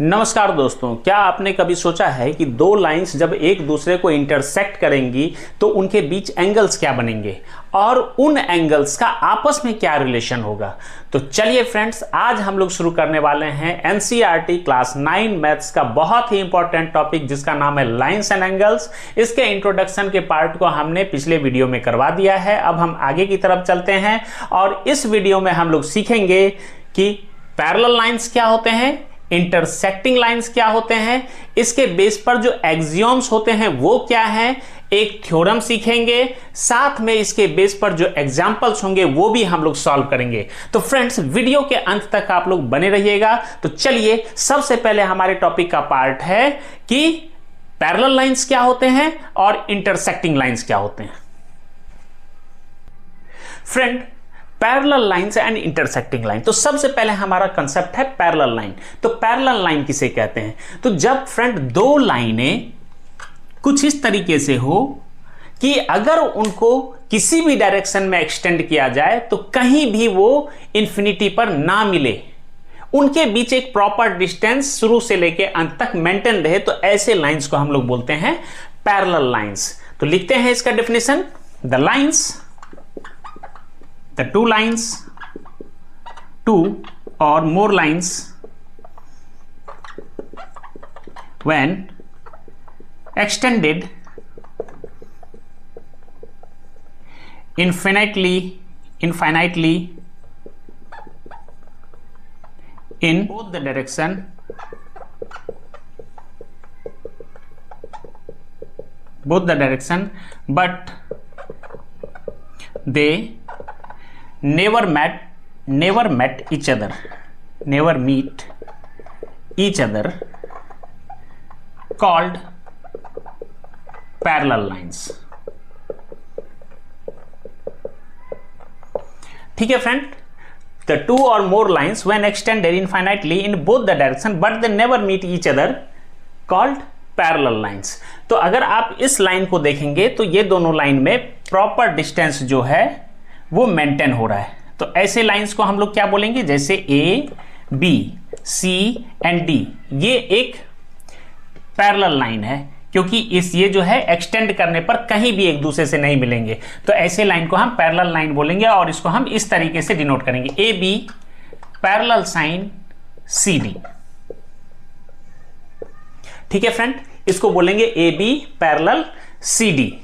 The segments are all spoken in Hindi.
नमस्कार दोस्तों, क्या आपने कभी सोचा है कि दो लाइंस जब एक दूसरे को इंटरसेक्ट करेंगी तो उनके बीच एंगल्स क्या बनेंगे और उन एंगल्स का आपस में क्या रिलेशन होगा। तो चलिए फ्रेंड्स, आज हम लोग शुरू करने वाले हैं एनसीईआरटी क्लास 9 मैथ्स का बहुत ही इंपॉर्टेंट टॉपिक जिसका नाम है लाइंस एंड एंगल्स। इसके इंट्रोडक्शन के पार्ट को हमने पिछले वीडियो में करवा दिया है। अब हम आगे की तरफ चलते हैं और इस वीडियो में हम लोग सीखेंगे कि पैरेलल लाइंस क्या होते हैं, इंटरसेक्टिंग लाइंस क्या होते हैं, इसके बेस पर जो एक्सियोम्स होते हैं वो क्या है, एक थ्योरम सीखेंगे, साथ में इसके बेस पर जो एग्जांपल्स होंगे वो भी हम लोग सॉल्व करेंगे। तो फ्रेंड्स, वीडियो के अंत तक आप लोग बने रहिएगा। तो चलिए, सबसे पहले हमारे टॉपिक का पार्ट है कि पैरेलल लाइंस क्या होते हैं और इंटरसेक्टिंग लाइंस क्या होते हैं। Friend, parallel lines and intersecting line, तो सबसे पहले हमारा कंसेप्ट है पैरेलल लाइन। तो पैरेलल लाइन किसे कहते हैं? तो जब फ्रेंड दो लाइनें कुछ इस तरीके से हो कि अगर उनको किसी भी डायरेक्शन में एक्सटेंड किया जाए तो कहीं भी वो इंफिनिटी पर ना मिले, उनके बीच एक प्रॉपर डिस्टेंस शुरू से लेके अंत तक मेंटेन रहे, तो ऐसे लाइंस को हम लोग बोलते हैं पैरेलल लाइंस। तो लिखते हैं इसका definition. The lines, the two lines, two or more lines when extended infinitely in both the direction but they never meet each other called parallel lines। ठीक है friend, the two or more lines when extended infinitely in both the direction but they never meet each other called parallel lines। तो अगर आप इस लाइन को देखेंगे तो ये दोनों लाइन में प्रॉपर डिस्टेंस जो है वो मेंटेन हो रहा है। तो ऐसे लाइंस को हम लोग क्या बोलेंगे, जैसे ए, बी, सी एंड डी, ये एक पैरेलल लाइन है क्योंकि ये जो है एक्सटेंड करने पर कहीं भी एक दूसरे से नहीं मिलेंगे। तो ऐसे लाइन को हम पैरेलल लाइन बोलेंगे और इसको हम इस तरीके से डिनोट करेंगे, A B parallel sign C D. ठीक है फ्रेंड, इसको बोलेंगे A B parallel C D.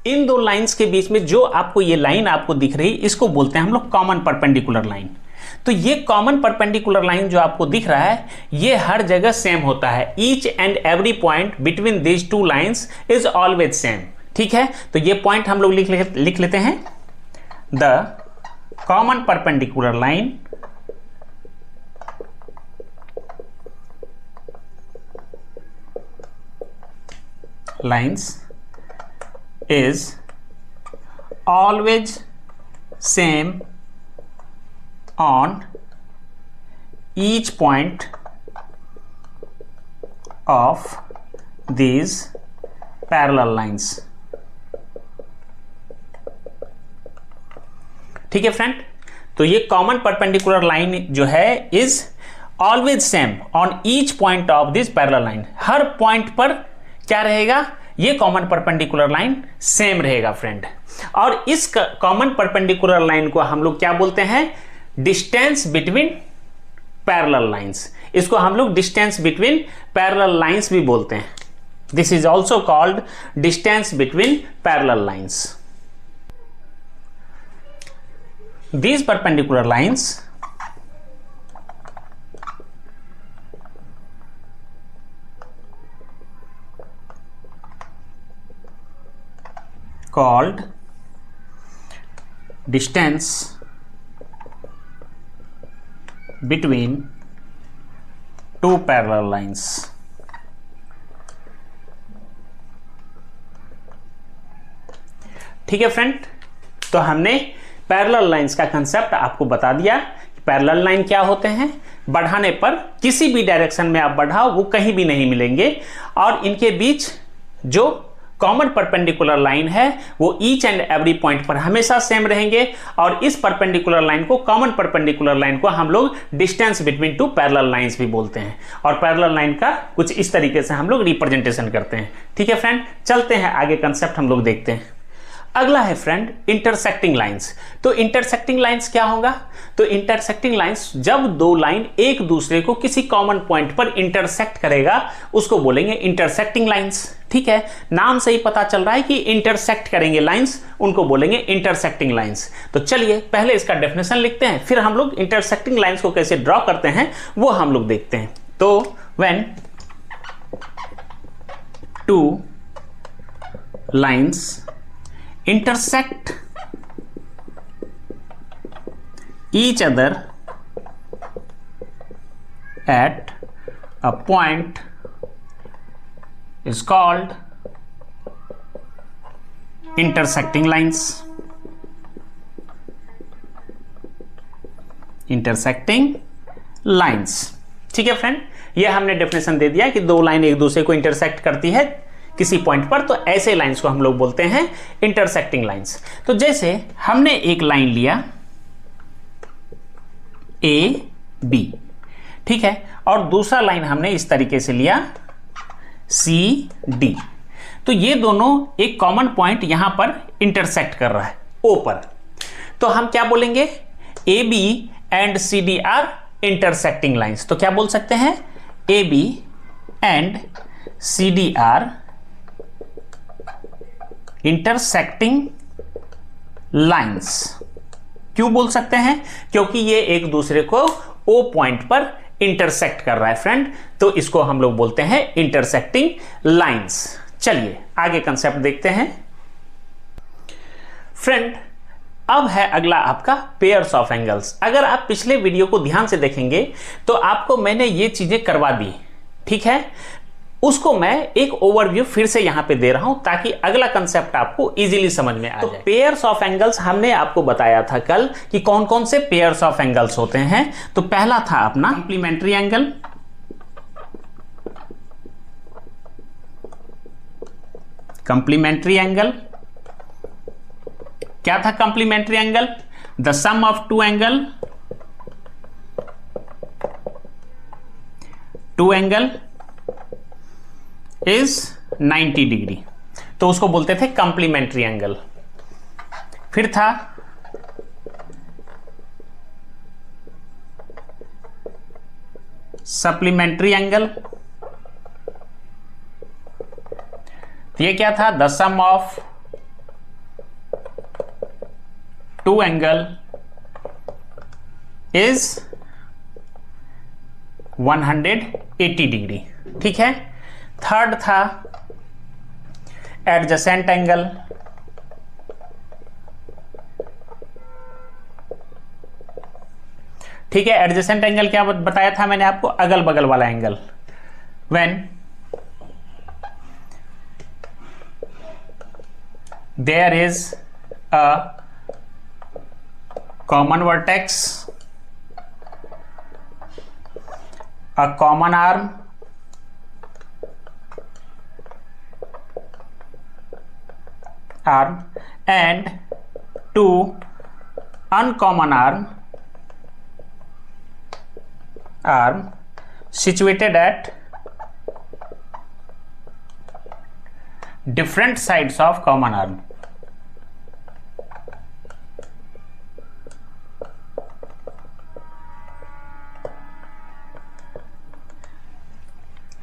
इन दो लाइंस के बीच में जो आपको ये लाइन आपको दिख रही, इसको बोलते हैं हम लोग कॉमन परपेंडिकुलर लाइन। तो ये कॉमन परपेंडिकुलर लाइन जो आपको दिख रहा है ये हर जगह सेम होता है। Each and every point between these two lines is always same. ठीक है, तो ये पॉइंट हम लोग लिख लेते हैं। The common perpendicular line lines is always same on each point of these parallel lines। ठीक है फ्रेंड, तो ये कॉमन परपेंडिकुलर लाइन जो है is always same on each point of this parallel line. Her point पर क्या रहेगा, ये कॉमन परपेंडिकुलर लाइन सेम रहेगा फ्रेंड। और इस कॉमन परपेंडिकुलर लाइन को हम लोग क्या बोलते हैं, डिस्टेंस बिटवीन पैरेलल लाइंस। इसको हम लोग डिस्टेंस बिटवीन पैरेलल लाइंस भी बोलते हैं। This is also called distance between parallel lines. These perpendicular lines called distance between two parallel lines। ठीक है फ्रेंड, तो हमने पैरेलल लाइंस का कंसेप्ट आपको बता दिया। पैरेलल लाइन क्या होते हैं, बढ़ाने पर किसी भी डायरेक्शन में आप बढ़ाओ वो कहीं भी नहीं मिलेंगे और इनके बीच जो कॉमन परपेंडिकुलर लाइन है वो ईच एंड एवरी पॉइंट पर हमेशा सेम रहेंगे, और इस परपेंडिकुलर लाइन को, कॉमन परपेंडिकुलर लाइन को हम लोग distance between two parallel lines भी बोलते हैं, और पैरेलल लाइन का कुछ इस तरीके से हम लोग रिप्रेजेंटेशन करते हैं। ठीक है फ्रेंड, चलते हैं आगे, कंसेप्ट हम लोग देखते हैं। अगला है फ्रेंड इंटरसेक्टिंग लाइंस। तो इंटरसेक्टिंग लाइंस क्या होगा? तो इंटरसेक्टिंग लाइंस जब दो लाइन एक दूसरे को किसी कॉमन पॉइंट पर इंटरसेक्ट करेगा उसको बोलेंगे इंटरसेक्टिंग लाइंस। ठीक है, नाम से ही पता चल रहा है कि इंटरसेक्ट करेंगे लाइंस, उनको बोलेंगे इंटरसेक्टिंग लाइंस। तो चलिए पहले इसका डेफिनेशन लिखते हैं, फिर हम लोग इंटरसेक्टिंग लाइंस को कैसे ड्रॉ करते हैं वो हम लोग देखते हैं। तो when two lines intersect each other at a point is called intersecting lines. Intersecting lines। ठीक है फ्रेंड, ये हमने डेफिनेशन दे दिया कि दो लाइन एक दूसरे को इंटरसेक्ट करती है किसी पॉइंट पर, तो ऐसे लाइंस को हम लोग बोलते हैं इंटरसेक्टिंग लाइंस। तो जैसे हमने एक लाइन लिया ए बी, ठीक है, और दूसरा लाइन हमने इस तरीके से लिया सी डी, तो ये दोनों एक कॉमन पॉइंट यहां पर इंटरसेक्ट कर रहा है ओ पर, तो हम क्या बोलेंगे? A B and C D are intersecting lines. तो क्या बोल सकते हैं? A B and C D are intersecting lines. क्यों बोल सकते हैं? क्योंकि ये एक दूसरे को ओ पॉइंट पर इंटरसेक्ट कर रहा है फ्रेंड, तो इसको हम लोग बोलते हैं इंटरसेक्टिंग लाइंस। चलिए आगे कंसेप्ट देखते हैं फ्रेंड। अब है अगला आपका पेयर्स ऑफ एंगल्स। अगर आप पिछले वीडियो को ध्यान से देखेंगे तो आपको मैंने ये चीजें करवा दी, ठीक है, उसको मैं एक ओवरव्यू फिर से यहां पे दे रहा हूं ताकि अगला कंसेप्ट आपको इजीली समझ में आ जाए। पेयर्स ऑफ एंगल्स हमने आपको बताया था कल कि कौन कौन से पेयर्स ऑफ एंगल्स होते हैं। तो पहला था अपना कंप्लीमेंट्री एंगल, कंप्लीमेंट्री एंगल क्या था? Complementary angle the sum of two angle is 90 degree, तो उसको बोलते थे कंप्लीमेंट्री एंगल। फिर था सप्लीमेंट्री एंगल, ये क्या था? The sum of two angle is 180 degree. ठीक है। थर्ड था एडजेसेंट एंगल, ठीक है। एडजेसेंट एंगल क्या बताया था मैंने आपको? अगल बगल वाला angle. When there is a common vertex, a common arm, and two uncommon arm situated at different sides of common arm।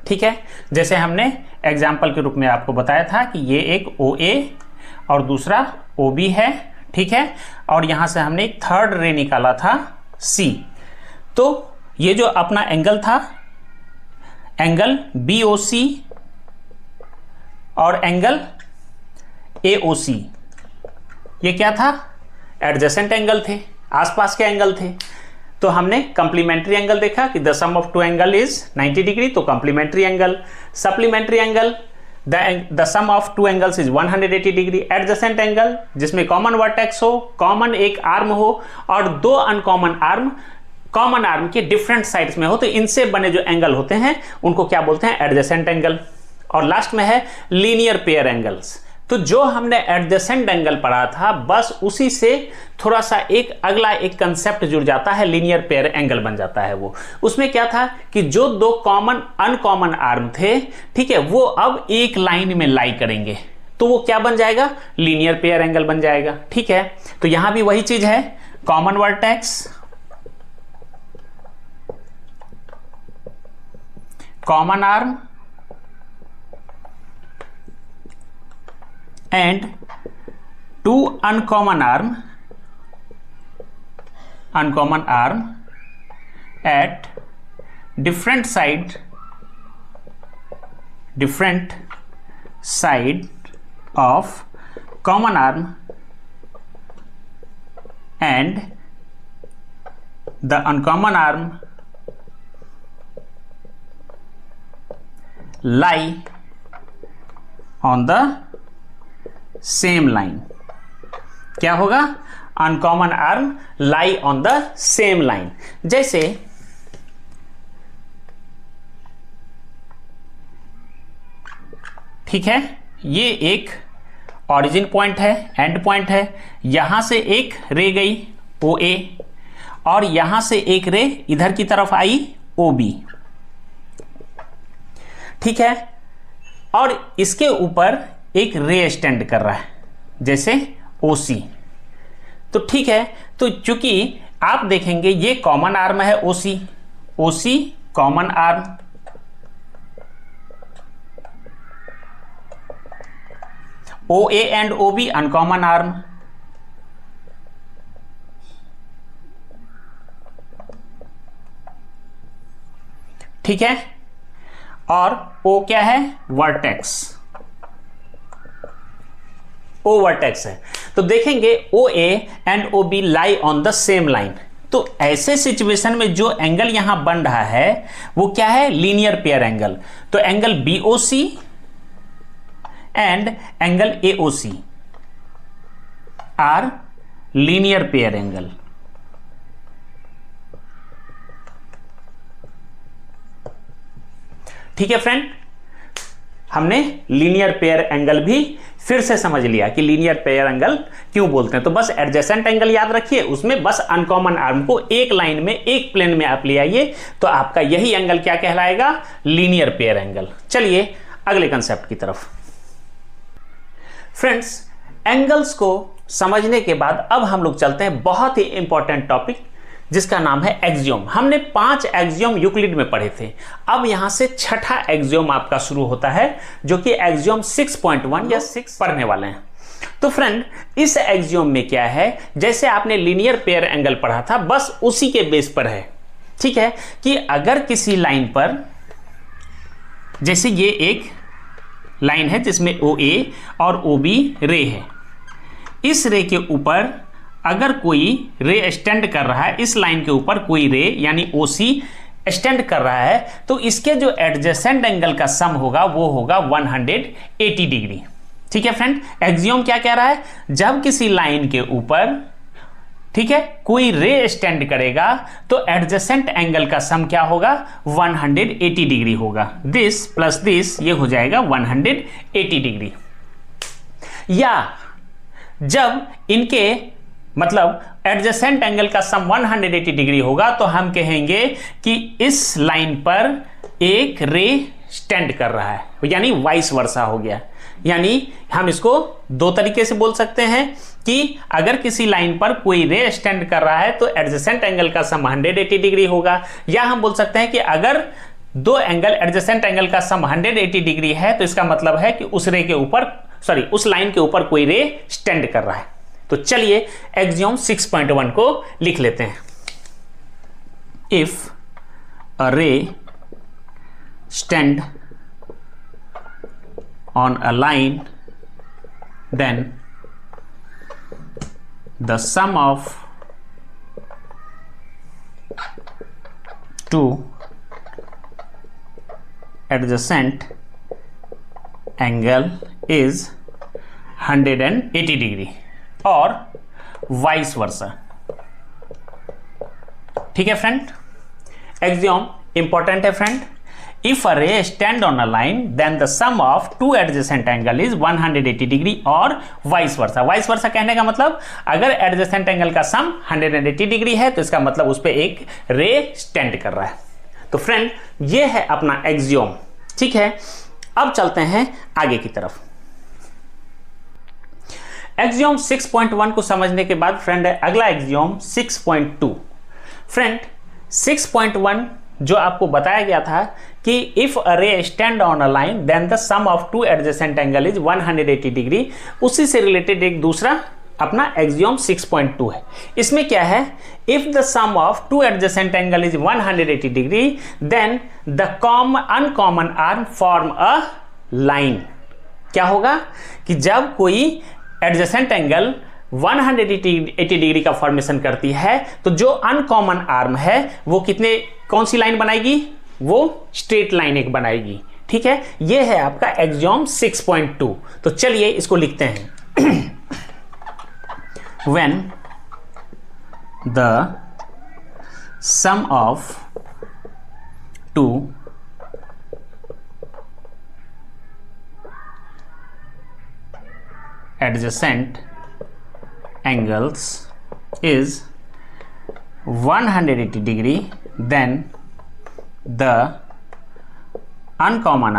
ठीक है। जैसे हमने एग्जाम्पल के रूप में आपको बताया था कि ये एक OA और दूसरा OB है, ठीक है। और यहां से हमने एक थर्ड रे निकाला था C। तो ये जो अपना एंगल था, एंगल BOC और एंगल AOC, ये क्या था? एडजेसेंट एंगल थे, आसपास के एंगल थे। तो हमने कंप्लीमेंट्री एंगल देखा कि the sum of two angle is 90 degree, तो complementary angle. Supplementary angle the sum of two angles is 180 degree. Adjacent angle जिसमें कॉमन वर्टेक्स हो, कॉमन एक आर्म हो और दो अनकॉमन आर्म कॉमन आर्म के डिफरेंट साइड्स में हो, तो इनसे बने जो एंगल होते हैं उनको क्या बोलते हैं? Adjacent angle. और लास्ट में है लीनियर पेयर एंगल्स। तो जो हमने एडजेसेंट एंगल पढ़ा था बस उसी से थोड़ा सा एक अगला एक कंसेप्ट जुड़ जाता है, लीनियर पेयर एंगल बन जाता है वो। उसमें क्या था कि जो दो कॉमन अनकॉमन आर्म थे, ठीक है, वो अब एक लाइन में लाई करेंगे तो वो क्या बन जाएगा, लीनियर पेयर एंगल बन जाएगा। ठीक है, तो यहां भी वही चीज है, common vertex, common arm and two uncommon arm at different side of common arm, and the uncommon arm lie on the same line. क्या होगा, uncommon arm lie on the same line. जैसे ठीक है, ये एक ओरिजिन पॉइंट है, एंड पॉइंट है, यहां से एक रे गई ओ ए और यहां से एक रे इधर की तरफ आई ओ बी। ठीक है, और इसके ऊपर एक रे स्टैंड कर रहा है जैसे OC। तो ठीक है, तो चूंकि आप देखेंगे ये कॉमन आर्म है OC common arm, OA and OB uncommon arm, ठीक है, और O क्या है, वर्टेक्स, O वर्टेक्स है। तो देखेंगे OA and OB lie on the same line. तो ऐसे सिचुएशन में जो एंगल यहां बन रहा है वो क्या है, लीनियर पेयर एंगल। तो angle BOC and angle AOC are linear pair angle. ठीक है फ्रेंड, हमने लीनियर पेयर एंगल भी फिर से समझ लिया कि लीनियर पेयर एंगल क्यों बोलते हैं। तो बस एडजेसेंट एंगल याद रखिए, उसमें बस अनकॉमन आर्म को एक लाइन में एक प्लेन में आप ले आइए तो आपका यही एंगल क्या कहलाएगा, लीनियर पेयर एंगल। चलिए अगले कंसेप्ट की तरफ। फ्रेंड्स, एंगल्स को समझने के बाद अब हम लोग चलते हैं बहुत ही इंपॉर्टेंट टॉपिक जिसका नाम है एक्सियोम। हमने 5 एक्सियोम यूक्लिड में पढ़े थे, अब यहां से छठा एक्सियोम आपका शुरू होता है जो कि एक्सियोम 6.1 या 6 पढ़ने वाले हैं। तो फ्रेंड, इस एक्सियोम में क्या है, जैसे आपने लीनियर पेयर एंगल पढ़ा था बस उसी के बेस पर है। ठीक है, कि अगर किसी लाइन पर, जैसे ये एक लाइन है जिसमें OA और OB रे है, इस रे के ऊपर अगर कोई रे स्टैंड कर रहा है, इस लाइन के ऊपर कोई रे यानी OC स्टैंड कर रहा है, तो इसके जो एडजेसेंट एंगल का सम होगा वो होगा 180 डिग्री। ठीक है फ्रेंड, एक्सियोम क्या कह रहा है, जब किसी लाइन के ऊपर, ठीक है, कोई रे स्टैंड करेगा तो एडजेसेंट एंगल का सम क्या होगा, 180 डिग्री होगा। दिस प्लस दिस ये हो जाएगा 180 डिग्री। या जब इनके मतलब एडजेसेंट एंगल का सम 180 डिग्री होगा तो हम कहेंगे कि इस लाइन पर एक रे स्टैंड कर रहा है, यानी वाइस वर्सा हो गया। यानी हम इसको दो तरीके से बोल सकते हैं कि अगर किसी लाइन पर कोई रे स्टैंड कर रहा है तो एडजेसेंट एंगल का सम 180 डिग्री होगा, या हम बोल सकते हैं कि अगर दो एंगल एडजेसेंट एंगल का सम 180 डिग्री है तो इसका मतलब है कि उस रे के ऊपर, सॉरी, उस लाइन के ऊपर कोई रे स्टैंड कर रहा है। तो चलिए एक्सियोम 6.1 को लिख लेते हैं। If a ray stand on a line, then the sum of two adjacent angle is 180 degree और वाइस वर्सा। ठीक है फ्रेंड, एक्सियोम इंपॉर्टेंट है friend. if a ray stand on a line then the sum of two adjacent angle is 180 degree और वाइस वर्सा। वाइस वर्सा कहने का मतलब अगर एडजेसेंट एंगल का सम 180 डिग्री है तो इसका मतलब उस पर एक रे स्टैंड कर रहा है। तो फ्रेंड ये है अपना एक्सियोम, ठीक है। अब चलते हैं आगे की तरफ। एक्सियोम 6.1 को समझने के बाद फ्रेंड अगला एक्सियोम 6.2। फ्रेंड 6.1 जो आपको बताया गया था कि if a ray stand on a line then the sum of two adjacent angle is 180 degree, उसी से रिलेटेड एक दूसरा अपना एक्सियोम 6.2 है। इसमें क्या है, if the sum of two adjacent angle is 180 degree then the uncommon arm form a line. क्या होगा कि जब कोई एडजेसेंट एंगल 180 डिग्री का फॉर्मेशन करती है तो जो अनकॉमन आर्म है वो कौन सी लाइन बनाएगी, वो स्ट्रेट लाइन एक बनाएगी, ठीक है। ये है आपका एक्सियोम 6.2। तो चलिए इसको लिखते हैं। When the sum of two adjacent angles is 180 degree then the uncommon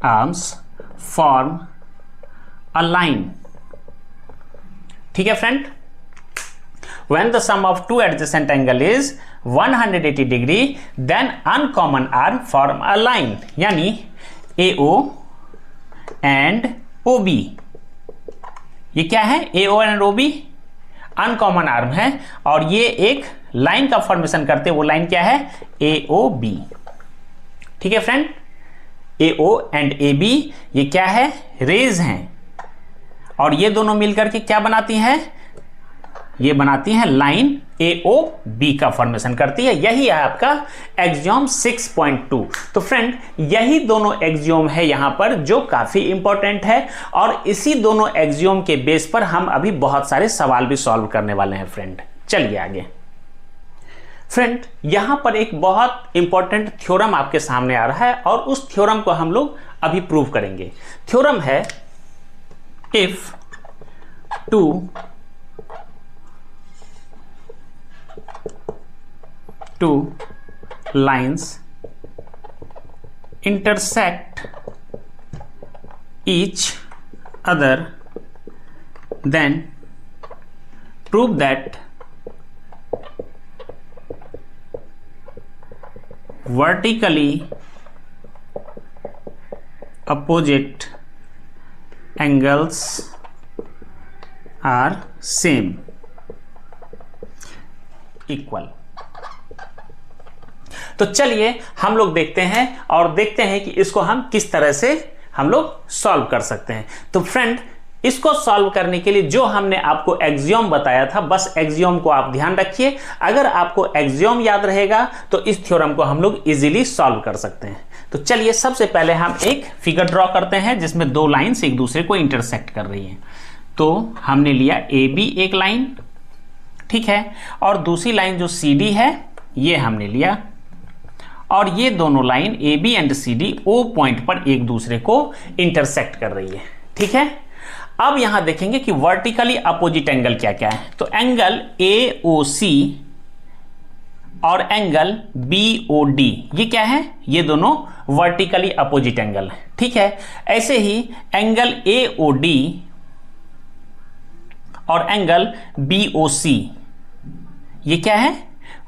arms form a line, ठीक है friend. when the sum of two adjacent angle is 180 degree then uncommon arm form a line, यानी AO and OB। ये क्या है, AO and OB uncommon arm है और ये एक लाइन का फॉर्मेशन करते, वो लाइन क्या है, AOB, ठीक है फ्रेंड। AO एंड AB ये क्या है, रेज हैं और ये दोनों मिलकर के क्या बनाती हैं, ये बनाती हैं लाइन AOB का फॉर्मेशन करती है। यही है आपका एक्सियोम 6.2। तो फ्रेंड यही दोनों एक्सियोम है यहां पर जो काफी इंपॉर्टेंट है और इसी दोनों एक्सियोम के बेस पर हम अभी बहुत सारे सवाल भी सॉल्व करने वाले हैं फ्रेंड। चलिए आगे। फ्रेंड यहां पर एक बहुत इंपॉर्टेंट थ्योरम आपके सामने आ रहा है और उस थ्योरम को हम लोग अभी प्रूव करेंगे। थ्योरम है if two lines intersect each other then prove that vertically opposite angles are same equal। तो चलिए हम लोग देखते हैं और देखते हैं कि इसको हम किस तरह से हम लोग सॉल्व कर सकते हैं। तो फ्रेंड इसको सॉल्व करने के लिए जो हमने आपको एक्सियोम बताया था, बस एक्सियोम को आप ध्यान रखिए। अगर आपको एक्सियोम याद रहेगा तो इस थ्योरम को हम लोग इजीली सॉल्व कर सकते हैं। तो चलिए सबसे पहले हम एक फिगर ड्रॉ करते हैं जिसमें दो लाइंस एक दूसरे को इंटरसेक्ट कर रही हैं। तो हमने लिया AB एक लाइन, ठीक है, और दूसरी लाइन जो CD है ये हमने लिया और ये दोनों line AB and CD O point पर एक दूसरे को इंटरसेक्ट कर रही है, ठीक है। अब यहां देखेंगे कि वर्टिकली अपोजिट एंगल क्या क्या है। तो एंगल AOC और एंगल BOD ये क्या है, ये दोनों वर्टिकली अपोजिट एंगल है, ठीक है। ऐसे ही एंगल AOD और एंगल BOC ये क्या है,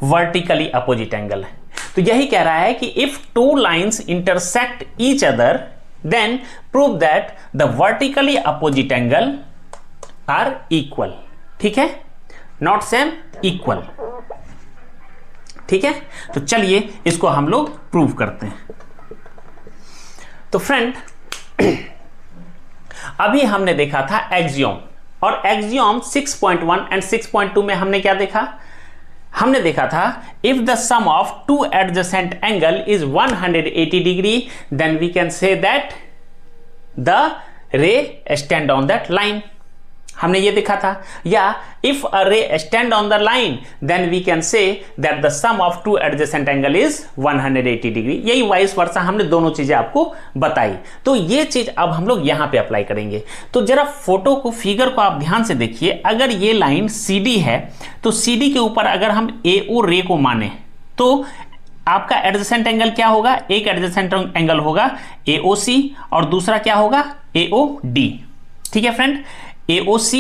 वर्टिकली अपोजिट एंगल है। तो यही कह रहा है कि if two lines intersect each other then prove that the vertically opposite angle are equal, ठीक है, नॉट सेम, इक्वल, ठीक है। तो चलिए इसको हम लोग प्रूव करते हैं। तो फ्रेंड अभी हमने देखा था एक्सियोम और एक्सियोम 6.1 एंड 6.2 में हमने क्या देखा, हमने देखा था if the sum of two adjacent angle is 180 degree then we can say that the ray stand on that line. हमने ये देखा था। या if a ray stand on the line then we can say that the sum of two adjacent angle is 180 degree. यही वाइस वर्सा हमने दोनों चीजें आपको बताई। तो ये चीज अब हम लोग यहां पे अप्लाई करेंगे। तो जरा फोटो को, फिगर को आप ध्यान से देखिए। अगर ये लाइन CD है तो CD के ऊपर अगर हम AO रे को माने तो आपका एडजेसेंट एंगल क्या होगा? एक एडजेसेंट एंगल होगा AOC और दूसरा क्या होगा? AOD। ठीक है फ्रेंड, AOC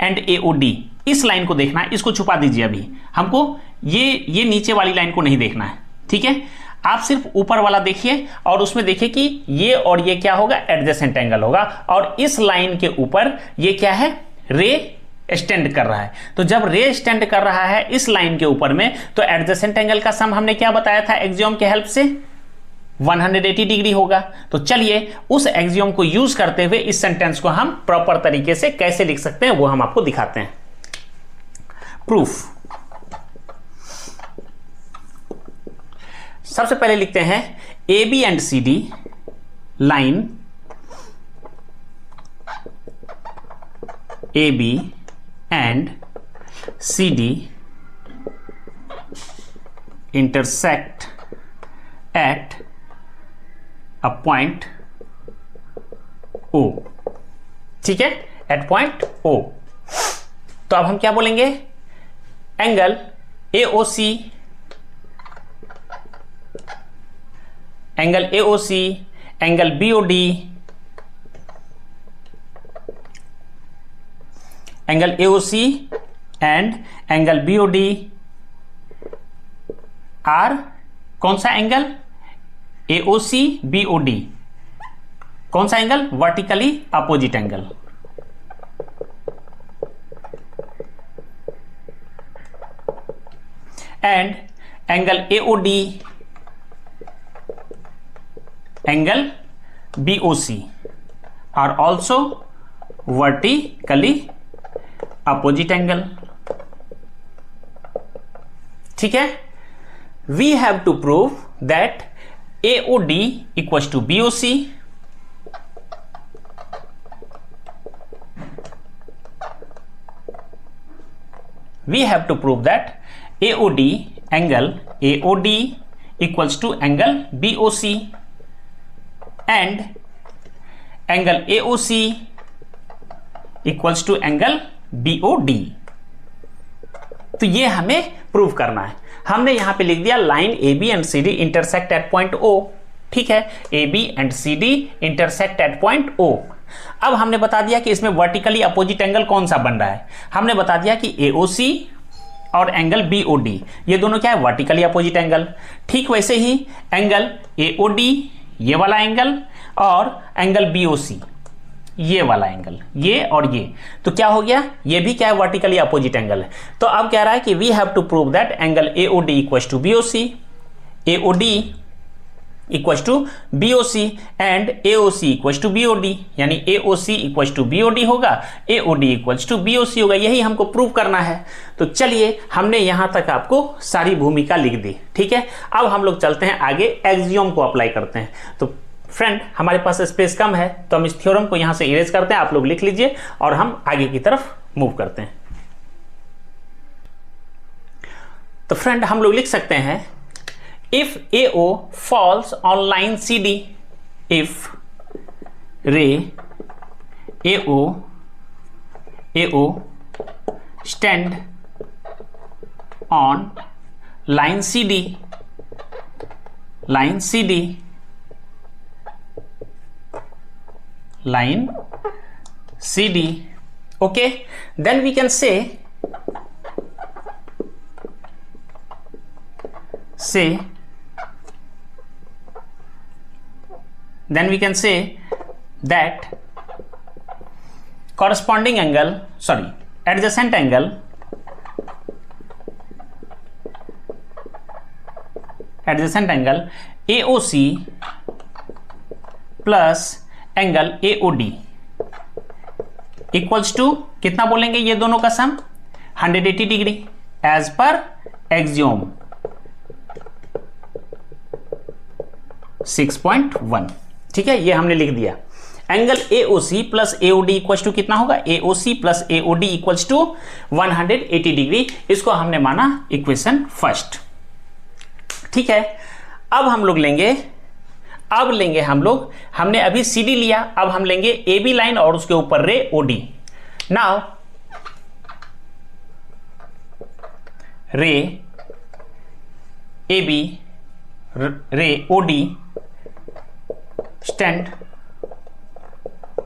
एंड AOD। इस लाइन को देखना है, इसको छुपा दीजिए अभी। हमको ये नीचे वाली लाइन को नहीं देखना है। ठीक है, आप सिर्फ ऊपर वाला देखिए और उसमें देखिए कि ये और ये क्या होगा? एडजेसेंट एंगल होगा। और इस लाइन के ऊपर ये क्या है? रे स्टैंड कर रहा है। तो जब रे स्टैंड कर रहा है इस लाइन के ऊपर में, तो एडजेसेंट एंगल का सम हमने क्या बताया था एक्सियोम के हेल्प से? 180 डिग्री होगा। तो चलिए उस एक्सियोम को यूज करते हुए इस सेंटेंस को हम प्रॉपर तरीके से कैसे लिख सकते हैं वो हम आपको दिखाते हैं। प्रूफ। सबसे पहले लिखते हैं AB and CD line AB and CD intersect at a point O। ठीक है, at point O। तो अब हम क्या बोलेंगे? Angle AOC, angle AOC, angle BOD, angle AOC and angle BOD are कौन सा एंगल? AOC BOD। कौन सा angle? Vertically opposite angle. And angle AOD angle BOC are also vertically opposite angle. ठीक है, we have to prove that AOD equals to BOC we have to prove that angle AOD equals to angle BOC and angle AOC equals to angle BOD। तो ये हमें प्रूव करना है। हमने यहां पे लिख दिया line AB and CD intersect at point O। ठीक है, AB and CD intersect at point O। अब हमने बता दिया कि इसमें वर्टिकली अपोजिट एंगल कौन सा बन रहा है। हमने बता दिया कि AOC और एंगल BOD ये दोनों क्या है? Vertically opposite angle. ठीक वैसे ही एंगल AOD ये वाला एंगल और एंगल BOC ये वाला एंगल, ये और ये, तो क्या हो गया? ये भी क्या है? वर्टिकली अपोजिट एंगल है। तो अब कह रहा है कि we have to prove that angle AOD equals to BOC, AOD equals to BOC and AOC equals to BOD, यानी AOC इक्वल्स टू BOD होगा, AOD इक्वल्स टू BOC होगा। यही हमको प्रूव करना है। तो चलिए हमने यहां तक आपको सारी भूमिका लिख दी। ठीक है, अब हम लोग चलते हैं आगे, एक्सियोम को अप्लाई करते हैं। तो फ्रेंड हमारे पास स्पेस कम है तो हम इस थ्योरम को यहां से इरेज करते हैं। आप लोग लिख लीजिए और हम आगे की तरफ मूव करते हैं। तो फ्रेंड हम लोग लिख सकते हैं if AO falls on line CD, if ray AO stand on line CD line CD, okay, then we can say that corresponding angle, adjacent angle AOC plus angle AOD equals to कितना बोलेंगे? ये दोनों का सम 180 डिग्री एज पर एक्सियोम 6.1। ठीक है, ये हमने लिख दिया। Angle AOC plus AOD equals to कितना होगा, AOC plus AOD equals to 180 degree. इसको हमने माना इक्वेशन फर्स्ट। ठीक है, अब हम लोग लेंगे, हमने अभी CD लिया, अब हम लेंगे AB लाइन और उसके ऊपर रे OD। नाउ रे AB रे OD stand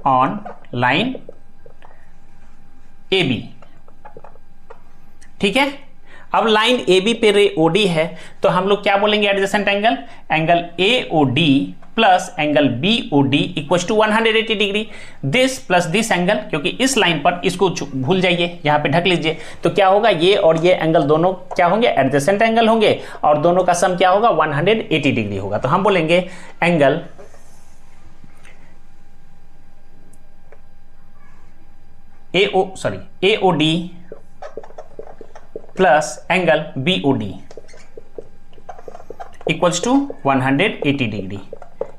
on line AB। ठीक है, अब लाइन AB पे रे OD है तो हम लोग क्या बोलेंगे, adjacent angle, angle AOD plus angle BOD equals to 180 degree. This plus this angle, क्योंकि इस लाइन पर इसको भूल जाइए, यहां पे ढक लीजिए, तो क्या होगा, ये और ये एंगल दोनों क्या होंगे, एडजेसेंट एंगल होंगे और दोनों का सम क्या होगा, 180 डिग्री होगा। तो हम बोलेंगे angle AOD plus angle BOD equals to 180 degree.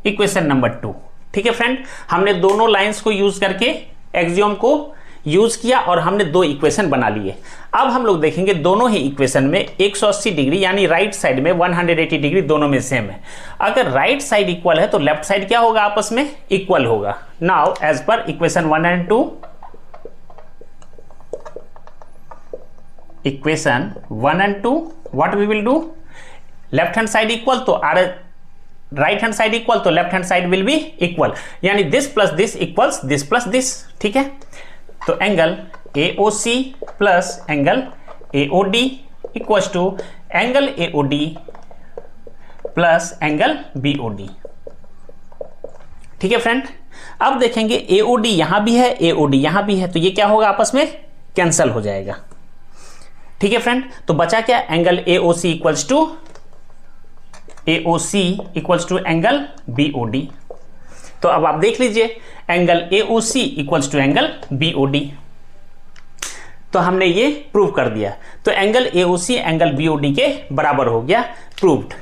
Equation number 2। ठीक है फ्रेंड, हमने दोनों लाइंस को यूज करके एक्सियोम को यूज किया और हमने दो इक्वेशन बना लिए। अब हम लोग देखेंगे दोनों ही इक्वेशन में 180 डिग्री यानी राइट साइड में 180 डिग्री दोनों में सेम है। अगर राइट साइड इक्वल है तो लेफ्ट साइड क्या होगा, आपस में इक्वल होगा। Now as per equation 1 and 2, equation 1 and 2 what we will do, left hand side equal to right hand side equal to left hand side will be equal, यानी this plus this equals this plus this. ठीक है, तो angle AOC plus angle AOD equals to angle AOD plus angle BOD। ठीक है फ्रेंड, अब देखेंगे AOD यहां भी है, AOD यहां भी है, तो ये क्या होगा, आपस में कैंसल हो जाएगा। ठीक है फ्रेंड, तो बचा क्या, angle AOC equals to angle BOD। तो अब आप देख लीजिए angle AOC equals to angle BOD, तो हमने ये प्रूव कर दिया। तो एंगल AOC एंगल BOD के बराबर हो गया, प्रूव्ड।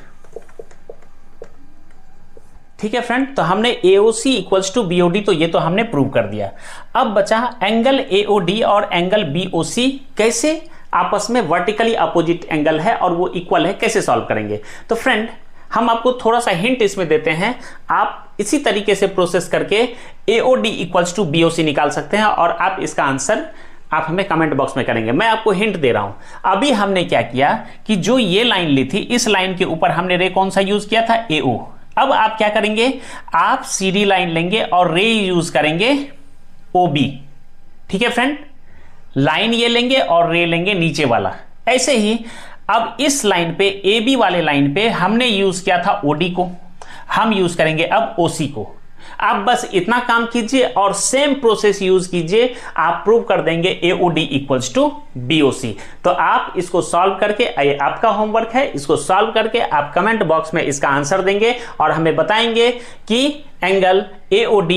ठीक है फ्रेंड, तो हमने AOC इक्वल्स टू BOD, तो ये तो हमने प्रूव कर दिया। अब बचा एंगल AOD और एंगल BOC कैसे आपस में वर्टिकली अपोजिट एंगल है और वो इक्वल है, कैसे सॉल्व करेंगे। तो फ्रेंड हम आपको थोड़ा सा हिंट इसमें देते हैं, आप इसी तरीके से प्रोसेस करके AOD इक्वल्स टू BOC निकाल सकते हैं और आप इसका आंसर आप हमें कमेंट बॉक्स में करेंगे। मैं आपको हिंट दे रहा हूं। अभी हमने क्या किया कि जो ये लाइन ली थी, इस लाइन के ऊपर हमने रे कौन सा यूज किया था, AO। अब आप क्या करेंगे, आप CD लाइन लेंगे और रे यूज करेंगे OB। ठीक है फ्रेंड, लाइन ये लेंगे और रे लेंगे नीचे वाला। ऐसे ही अब इस लाइन पे AB वाले लाइन पे हमने यूज किया था OD को, हम यूज करेंगे अब OC को। आप बस इतना काम कीजिए और सेम प्रोसेस यूज कीजिए, आप प्रूव कर देंगे AOD इक्वल्स टू BOC। तो आप इसको सॉल्व करके, आपका होमवर्क है, इसको सॉल्व करके आप कमेंट बॉक्स में इसका आंसर देंगे और हमें बताएंगे कि angle AOD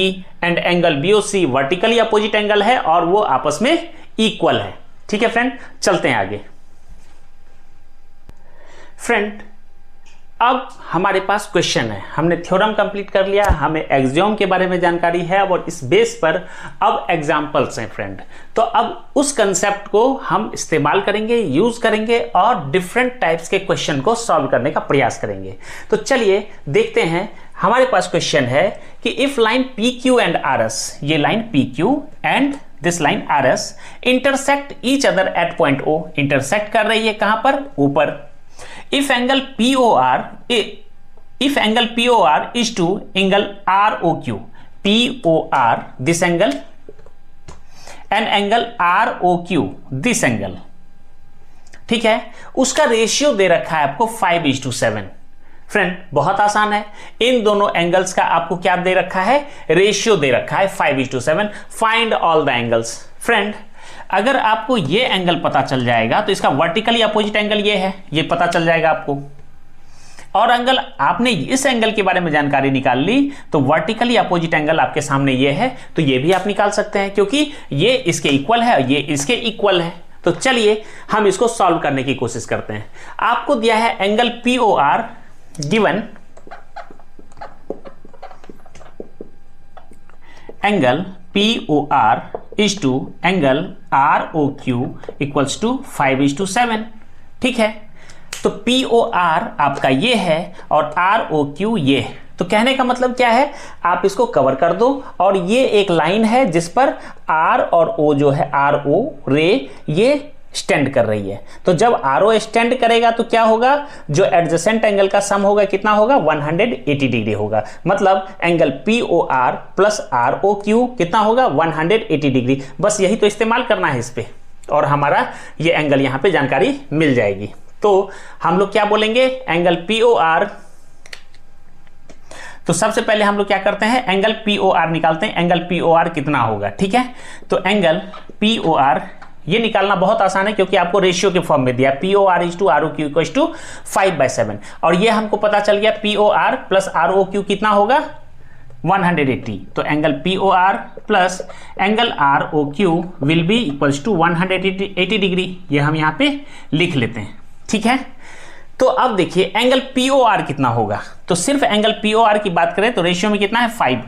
and angle BOC vertically opposite angle है और वो आपस में इक्वल है। ठीक है फ्रेंड, चलते हैं आगे। फ्रेंड अब हमारे पास क्वेश्चन है, हमने थ्योरम कंप्लीट कर लिया, हमें एक्सियोम के बारे में जानकारी है और इस बेस पर अब एग्जांपल्स हैं फ्रेंड। तो अब उस कंसेप्ट को हम इस्तेमाल करेंगे, यूज करेंगे और डिफरेंट टाइप्स के क्वेश्चन को सॉल्व करने का प्रयास करेंगे। तो चलिए देखते हैं, हमारे पास क्वेश्चन है कि if line PQ and RS, ये line PQ and this line RS intersect each other at point O, intersect कर रही है कहां पर, ऊपर। If angle POR is to angle ROQ, POR this angle and angle ROQ this angle, ठीक है, उसका रेशियो दे रखा है आपको 5:7। फ्रेंड बहुत आसान है, इन दोनों एंगल्स का आपको क्या दे रखा है, रेशियो दे रखा है 5:7। Find all the angles. Friend अगर आपको ये एंगल पता चल जाएगा तो इसका वर्टिकली अपोजिट एंगल ये है, ये पता चल जाएगा आपको। और एंगल आपने इस एंगल के बारे में जानकारी निकाल ली तो वर्टिकली अपोजिट एंगल आपके सामने ये है, तो ये भी आप निकाल सकते हैं क्योंकि ये इसके इक्वल है और ये इसके इक्वल है। तो चलिए हम इसको सॉल्व करने की कोशिश करते हैं। आपको दिया है angle POR given angle POR is to angle ROQ equals to 5:7। ठीक है, तो POR आपका ये है और ROQ ये है। तो कहने का मतलब क्या है, आप इसको कवर कर दो और ये एक लाइन है जिस पर R और O जो है, RO रे ये स्टैंड कर रही है। तो जब RO स्टैंड करेगा तो क्या होगा, जो एडजेसेंट एंगल का सम होगा कितना होगा, 180 डिग्री होगा। मतलब एंगल POR प्लस ROQ कितना होगा, 180 डिग्री। बस यही तो इस्तेमाल करना है इस पे और हमारा ये एंगल यहां पे जानकारी मिल जाएगी। तो हम लोग क्या बोलेंगे, एंगल POR, तो सबसे पहले हम लोग क्या करते हैं, एंगल POR निकालते हैं। एंगल POR कितना होगा, ठीक है। तो एंगल POR ये निकालना बहुत आसान है क्योंकि आपको रेशियो के फॉर्म में दिया, POR is to ROQ equal to 5/7 और ये हमको पता चल गया POR प्लस ROQ कितना होगा, 180। तो angle POR plus angle ROQ will be equals to 180 degree. ये हम यहाँ पे लिख लेते हैं, ठीक है। तो अब देखिए एंगल POR कितना होगा, तो सिर्फ एंगल POR की बात करें तो रेशियो में कितना है, 5,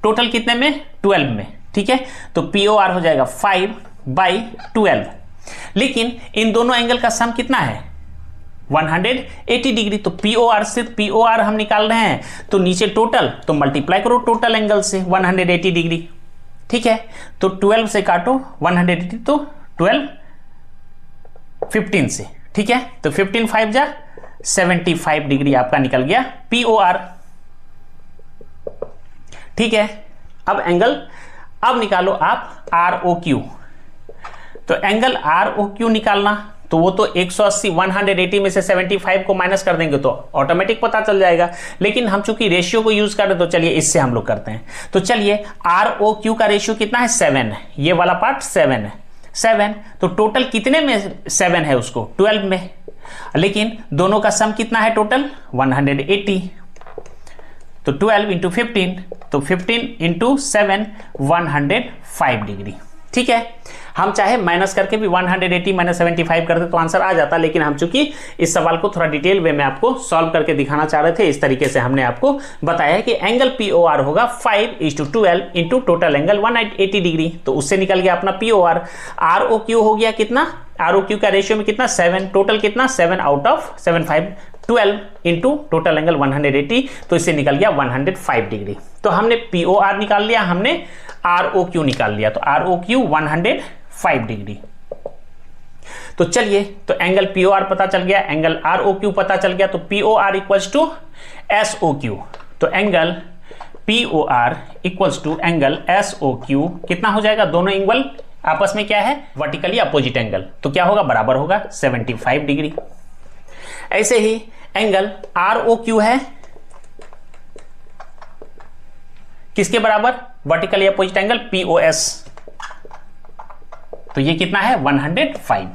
टोटल कितने में, 12 में, ठीक है। तो POR हो जाएगा 5/12, लेकिन इन दोनों एंगल का सम कितना है, 180 डिग्री। तो POR सिर्फ POR हम निकाल रहे हैं, तो नीचे टोटल, तो मल्टीप्लाई करो टोटल एंगल से 180 डिग्री, ठीक है। तो 12 से काटो 180, तो 12 15 से, ठीक है। तो 15 5 जा 75 डिग्री आपका निकल गया POR, ठीक है। अब एंगल, अब निकालो आप ROQ। तो एंगल ROQ निकालना, तो वो तो 180, 180 में से 75 को माइनस कर देंगे तो ऑटोमेटिक पता चल जाएगा, लेकिन हम चूंकि रेशियो को यूज कर रहे तो चलिए इससे हम लोग करते हैं। तो चलिए ROQ का रेशियो कितना है, 7 है, ये वाला पार्ट 7 है, 7। तो टोटल कितने में 7 है, उसको 12 में, लेकिन दोनों का सम कितना है टोटल, 180। तो 12 इंटू 15, तो 15 इंटू 7 105 डिग्री, ठीक है। हम चाहे माइनस करके भी 180 माइनस 75 करते तो आंसर आ जाता, लेकिन हम चूंकि इस सवाल को थोड़ा डिटेल वे में आपको सॉल्व करके दिखाना चाह रहे थे, इस तरीके से हमने आपको बताया है कि एंगल POR होगा 5:12 इंटू टोटल एंगल 180 डिग्री। तो उससे निकल गया अपना POR। ROQ हो गया कितना, ROQ का रेशियो में कितना, 7, टोटल कितना, 7 out of 75, 12 into total angle 180, तो इससे निकल गया 105 डिग्री। तो हमने POR निकाल लिया, हमने ROQ निकाल लिया, तो ROQ 105 डिग्री। तो चलिए, तो एंगल POR पता चल गया, एंगल ROQ पता चल गया, तो POR इक्वल्स टू SOQ। तो angle POR equals to angle SOQ कितना हो जाएगा, दोनों एंगल आपस में क्या है, वर्टिकली अपोजिट एंगल, तो क्या होगा, बराबर होगा 75 डिग्री। ऐसे ही एंगल ROQ है किसके बराबर, वर्टिकली अपोजिट एंगल POS, तो ये कितना है, 105।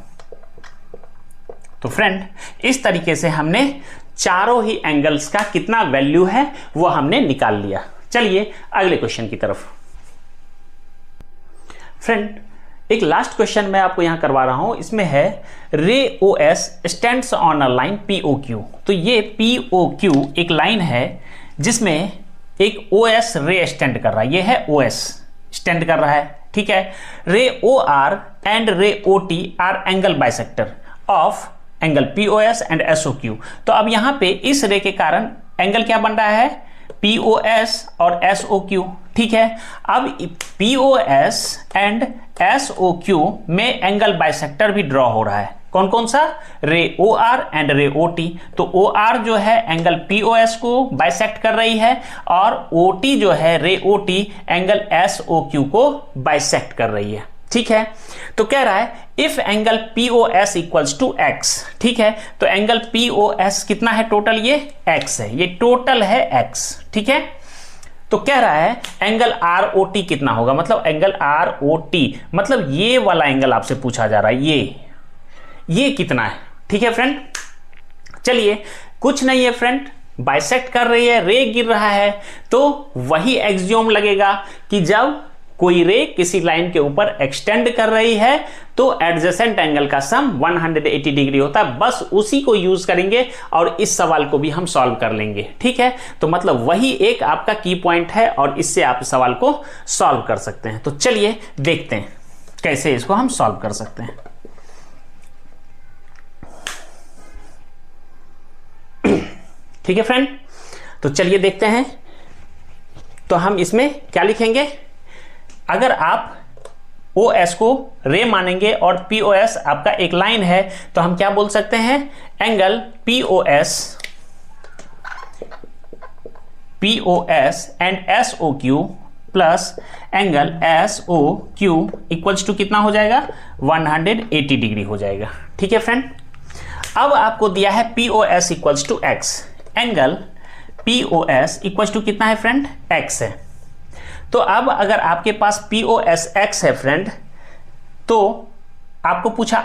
तो फ्रेंड, इस तरीके से हमने चारों ही एंगल्स का कितना वैल्यू है वो हमने निकाल लिया। चलिए अगले क्वेश्चन की तरफ। फ्रेंड, एक लास्ट क्वेश्चन मैं आपको यहां करवा रहा हूं, इसमें है रे OS stands on a line POQ। तो ये POQ एक लाइन है जिसमें एक OS रे स्टैंड कर रहा है, ये है OS स्टैंड कर रहा है, ठीक है। रे OR एंड रे OT R angle bisector of angle POS and SOQ। तो अब यहां पे इस रे के कारण एंगल क्या बन रहा है, POS और SOQ, ठीक है। अब POS एंड SOQ में एंगल बाइसेक्टर भी ड्रॉ हो रहा है, कौन कौन सा, रे OR एंड रे OT। तो OR जो है एंगल POS को बाइसेक्ट कर रही है और OT जो है रे OT एंगल SOQ को बाइसेक्ट कर रही है, ठीक है। तो कह रहा है if angle POS equals to x, ठीक है। तो एंगल POS कितना है टोटल, ये x है, ये टोटल है x, ठीक है। तो कह रहा है एंगल ROT कितना होगा, मतलब एंगल ROT मतलब ये वाला एंगल आपसे पूछा जा रहा है, ये कितना है, ठीक है फ्रेंड। चलिए, कुछ नहीं है फ्रेंड, बाइसेक्ट कर रही है, रे गिर रहा है, तो वही एक्सियोम लगेगा कि जब कोई रे किसी लाइन के ऊपर एक्सटेंड कर रही है तो एडजेसेंट एंगल का सम 180 डिग्री होता है। बस उसी को यूज करेंगे और इस सवाल को भी हम सॉल्व कर लेंगे। ठीक है, तो मतलब वही एक आपका की पॉइंट है और इससे आप सवाल को सॉल्व कर सकते हैं। तो चलिए देखते हैं कैसे इसको हम सॉल्व कर सकते हैं। ठीक है फ्रेंड, तो चलिए देखते हैं। तो हम इसमें क्या लिखेंगे, अगर आप OS को रे मानेंगे और POS आपका एक लाइन है तो हम क्या बोल सकते हैं, angle POS and SOQ plus angle SOQ equals to कितना हो जाएगा, 180 डिग्री हो जाएगा। ठीक है फ्रेंड, अब आपको दिया है POS equals to x, angle POS equals to कितना है फ्रेंड, x है। तो अब अगर आपके पास POS x है फ्रेंड, तो आपको पूछा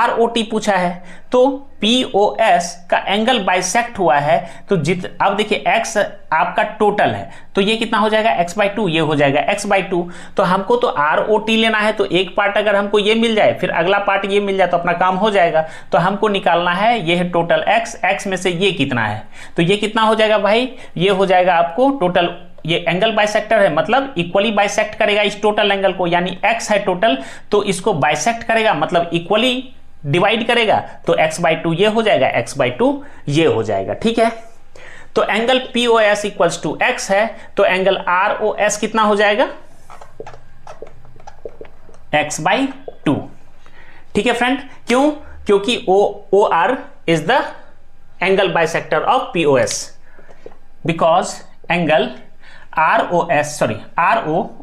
ROT पूछा है, तो POS का एंगल बाइसेक्ट हुआ है तो अब देखिए x आपका टोटल है तो ये कितना हो जाएगा, x/2, ये हो जाएगा x/2। तो हमको तो ROT लेना है, तो एक पार्ट अगर हमको ये मिल जाए फिर अगला पार्ट ये मिल जाए तो अपना काम हो जाएगा। तो हमको निकालना है ये है टोटल x में से ये कितना है, तो ये कितना हो जाएगा भाई, ये हो जाएगा आपको टोटल, ये एंगल बाइसेक्टर है मतलब इक्वली बाइसेक्ट करेगा इस टोटल एंगल को, यानी x है टोटल तो इसको बाइसेक्ट करेगा मतलब इक्वली डिवाइड करेगा, तो x/2 ये हो जाएगा, x/2 ये हो जाएगा। ठीक है, तो angle POS equals to x है तो एंगल ROS कितना हो जाएगा, x/2। ठीक है फ्रेंड, क्यों, क्योंकि OR is the angle bisector of POS, because angle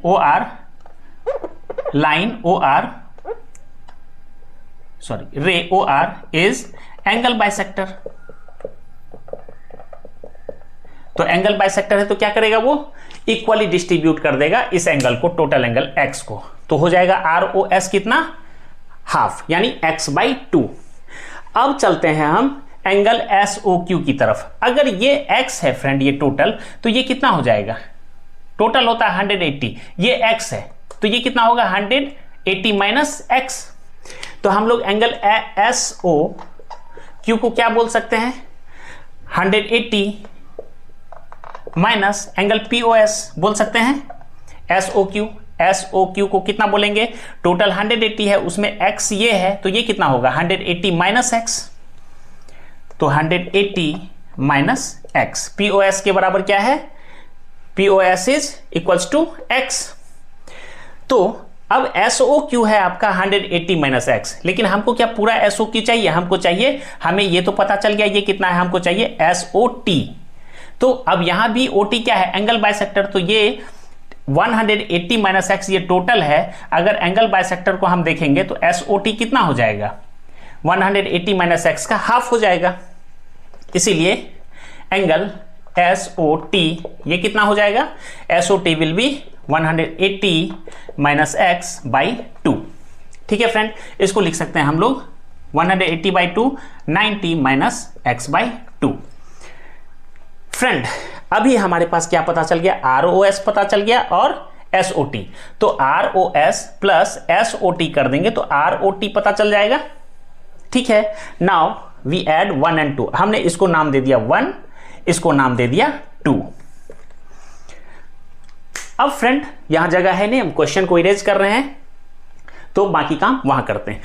OR line रे OR इज एंगल बाइसेक्टर। तो एंगल बाइसेक्टर है तो क्या करेगा, वो इक्वली डिस्ट्रीब्यूट कर देगा इस एंगल को, टोटल एंगल x को, तो हो जाएगा ROS कितना, हाफ, यानी x/2। अब चलते हैं हम एंगल SOQ की तरफ। अगर ये x है फ्रेंड, ये टोटल, तो ये कितना हो जाएगा, टोटल होता है 180, ये x है तो ये कितना होगा 180 माइनस x। तो हम लोग एंगल SOQ को क्या बोल सकते हैं, 180 माइनस एंगल POS बोल सकते हैं SOQ को कितना बोलेंगे, टोटल 180 है उसमें x ये है तो ये कितना होगा 180 माइनस x, तो 180 माइनस x POS के बराबर क्या है, POS is equals to x। तो अब SOQ है आपका 180 माइनस x, लेकिन हमको क्या पूरा SOQ चाहिए, हमको चाहिए, हमें ये तो पता चल गया ये कितना है, हमको चाहिए SOT। तो अब यहां भी OT क्या है, एंगल बाइसेक्टर, तो ये 180 माइनस x ये टोटल है। अगर एंगल बाइसेक्टर को हम देखेंगे तो SOT कितना हो जाएगा, 180 माइनस x का हाफ हो जाएगा, इसीलिए एंगल SOT ये कितना हो जाएगा, SOT will be 180 minus x/2। ठीक है फ्रेंड, इसको लिख सकते हैं हम लोग 180/2 90 माइनस x/2। फ्रेंड अभी हमारे पास क्या पता चल गया, ROS पता चल गया और SOT। तो ROS प्लस SOT कर देंगे तो ROT पता चल जाएगा। ठीक है, नाउ वी एड 1 and 2, हमने इसको नाम दे दिया 1, इसको नाम दे दिया 2। अब फ्रेंड यहां जगह है नहीं, हम क्वेश्चन को इरेज कर रहे हैं तो बाकी काम वहां करते हैं।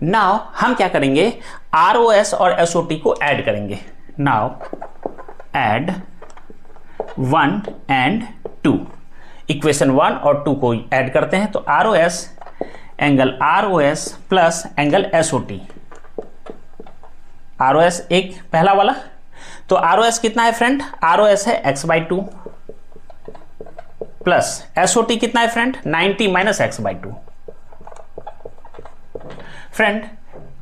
नाउ हम क्या करेंगे, ROS और SOT को ऐड करेंगे। नाउ ऐड 1 and 2, इक्वेशन 1 और 2 को ऐड करते हैं तो ROS angle ROS plus angle SOT, ROS एक पहला वाला, तो ROS कितना है फ्रेंड, ROS है x/2 प्लस SOT कितना है friend, 90 minus x/2। Friend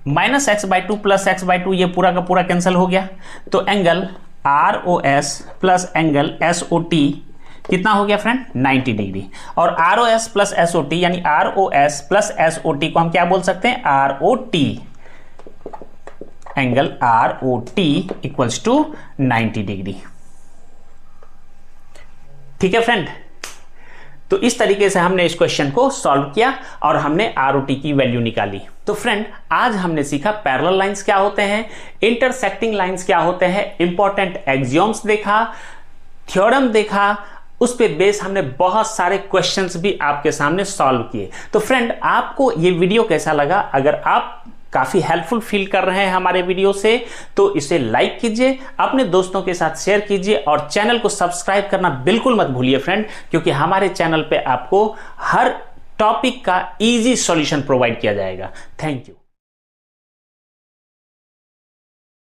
minus x/2 plus x/2 ये पूरा का पूरा कैंसिल हो गया, तो angle ROS plus angle SOT कितना हो गया फ्रेंड, 90 डिग्री। और ROS प्लस SOT यानी ROS प्लस SOT को हम क्या बोल सकते हैं, ROT, angle ROT equals to 90 degree. ठीक है फ्रेंड, तो इस तरीके से हमने इस क्वेश्चन को सॉल्व किया और हमने ROT की वैल्यू निकाली। तो फ्रेंड, आज हमने सीखा पैरेलल लाइंस क्या होते हैं, इंटरसेक्टिंग लाइंस क्या होते हैं, इंपॉर्टेंट एक्सियोम्स देखा, थ्योरम देखा, उस पे बेस हमने बहुत सारे क्वेश्चंस भी आपके सामने सॉल्व किए। तो फ्रेंड, आपको ये वीडियो कैसा लगा? अगर आप काफी हेल्पफुल फील कर रहे हैं हमारे वीडियो से तो इसे लाइक कीजिए, अपने दोस्तों के साथ शेयर कीजिए और चैनल को सब्सक्राइब करना बिल्कुल मत भूलिए फ्रेंड, क्योंकि हमारे चैनल पे आपको हर टॉपिक का इजी सॉल्यूशन प्रोवाइड किया जाएगा। Thank you.